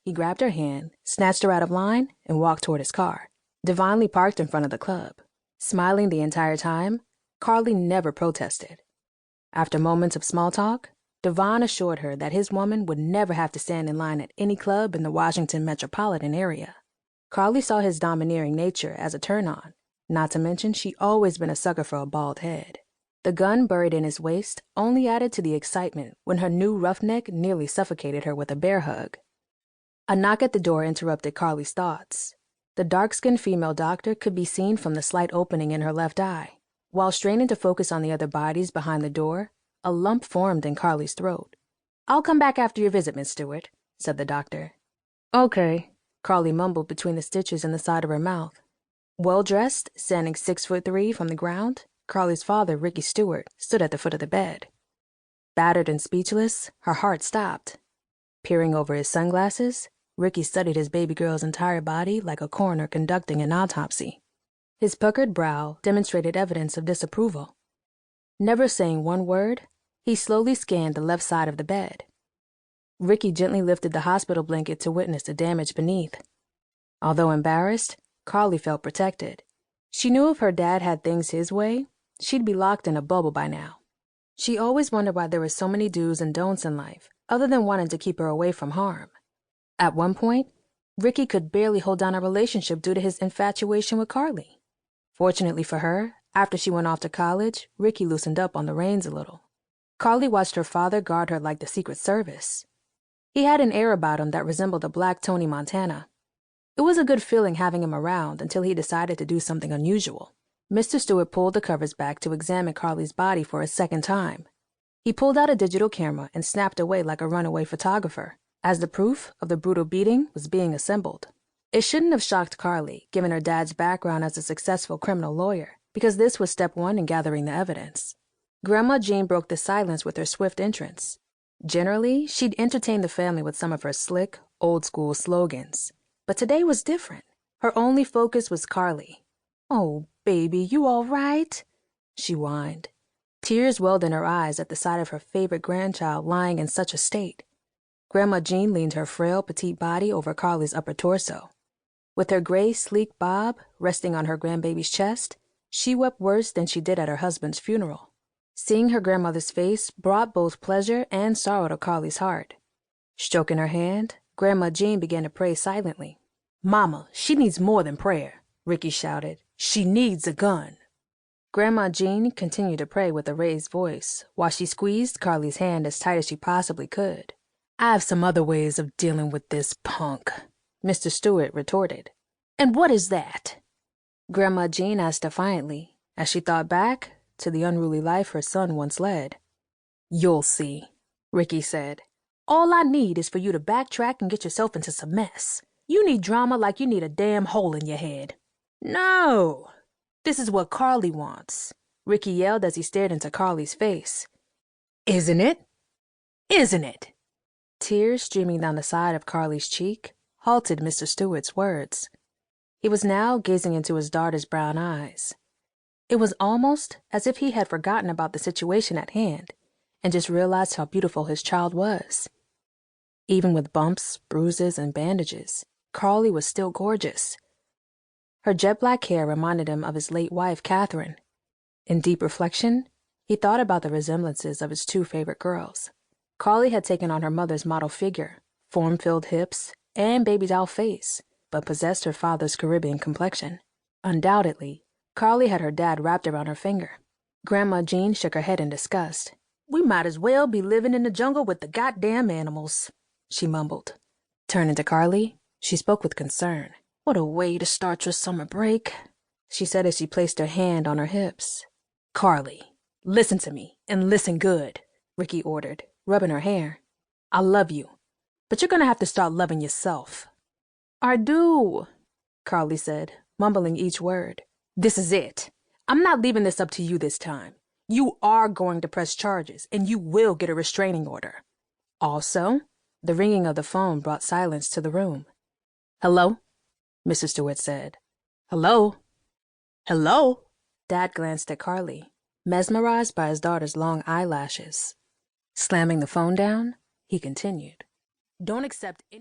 He grabbed her hand, snatched her out of line, and walked toward his car, divinely parked in front of the club. Smiling the entire time, Carlie never protested. After moments of small talk, Devon assured her that his woman would never have to stand in line at any club in the Washington metropolitan area. Carlie saw his domineering nature as a turn-on, not to mention she'd always been a sucker for a bald head. The gun buried in his waist only added to the excitement when her new roughneck nearly suffocated her with a bear hug. A knock at the door interrupted Carlie's thoughts. The dark-skinned female doctor could be seen from the slight opening in her left eye. While straining to focus on the other bodies behind the door, a lump formed in Carlie's throat. "I'll come back after your visit, Miss Stewart," said the doctor. "Okay," Carlie mumbled between the stitches in the side of her mouth. Well-dressed, standing 6'3" from the ground, Carlie's father, Ricky Stewart, stood at the foot of the bed. Battered and speechless, her heart stopped. Peering over his sunglasses, Ricky studied his baby girl's entire body like a coroner conducting an autopsy. His puckered brow demonstrated evidence of disapproval. Never saying one word, he slowly scanned the left side of the bed. Ricky gently lifted the hospital blanket to witness the damage beneath. Although embarrassed, Carlie felt protected. She knew if her dad had things his way, she'd be locked in a bubble by now. She always wondered why there were so many do's and don'ts in life, other than wanting to keep her away from harm. At one point, Ricky could barely hold down a relationship due to his infatuation with Carlie. Fortunately for her, after she went off to college, Ricky loosened up on the reins a little. Carlie watched her father guard her like the Secret Service. He had an air about him that resembled a black Tony Montana. It was a good feeling having him around until he decided to do something unusual. Mr. Stewart pulled the covers back to examine Carlie's body for a second time. He pulled out a digital camera and snapped away like a runaway photographer, as the proof of the brutal beating was being assembled. It shouldn't have shocked Carlie, given her dad's background as a successful criminal lawyer, because this was step one in gathering the evidence. Grandma Jean broke the silence with her swift entrance. Generally, she'd entertain the family with some of her slick, old-school slogans. But today was different. Her only focus was Carlie. "Oh, baby, you all right?" she whined. Tears welled in her eyes at the sight of her favorite grandchild lying in such a state. Grandma Jean leaned her frail, petite body over Carlie's upper torso. With her gray, sleek bob resting on her grandbaby's chest, she wept worse than she did at her husband's funeral. Seeing her grandmother's face brought both pleasure and sorrow to Carlie's heart. Stroking her hand, Grandma Jean began to pray silently. "Mama, she needs more than prayer," Ricky shouted. "She needs a gun." Grandma Jean continued to pray with a raised voice while she squeezed Carlie's hand as tight as she possibly could. "I have some other ways of dealing with this punk," Mr. Stewart retorted. "And what is that?" Grandma Jean asked defiantly, as she thought back to the unruly life her son once led. "You'll see," Ricky said. "All I need is for you to backtrack and get yourself into some mess. You need drama like you need a damn hole in your head." "No! This is what Carlie wants," Ricky yelled as he stared into Carlie's face. "Isn't it? Isn't it?" Tears streaming down the side of Carlie's cheek halted Mr. Stewart's words. He was now gazing into his daughter's brown eyes. It was almost as if he had forgotten about the situation at hand and just realized how beautiful his child was. Even with bumps, bruises, and bandages, Carlie was still gorgeous. Her jet-black hair reminded him of his late wife, Catherine. In deep reflection, he thought about the resemblances of his two favorite girls. Carlie had taken on her mother's model figure, form-filled hips, and baby doll face, but possessed her father's Caribbean complexion. Undoubtedly, Carlie had her dad wrapped around her finger. Grandma Jean shook her head in disgust. "We might as well be living in the jungle with the goddamn animals," she mumbled. Turning to Carlie, she spoke with concern. "What a way to start your summer break," she said as she placed her hand on her hips. "Carlie, listen to me, and listen good," Ricky ordered, rubbing her hair. "I love you, but you're gonna have to start loving yourself." "I do," Carlie said, mumbling each word. "This is it. I'm not leaving this up to you this time. You are going to press charges, and you will get a restraining order. Also," the ringing of the phone brought silence to the room. "Hello?" Mrs. Stewart said. "Hello? Hello?" Dad glanced at Carlie, mesmerized by his daughter's long eyelashes. Slamming the phone down, he continued. "Don't accept any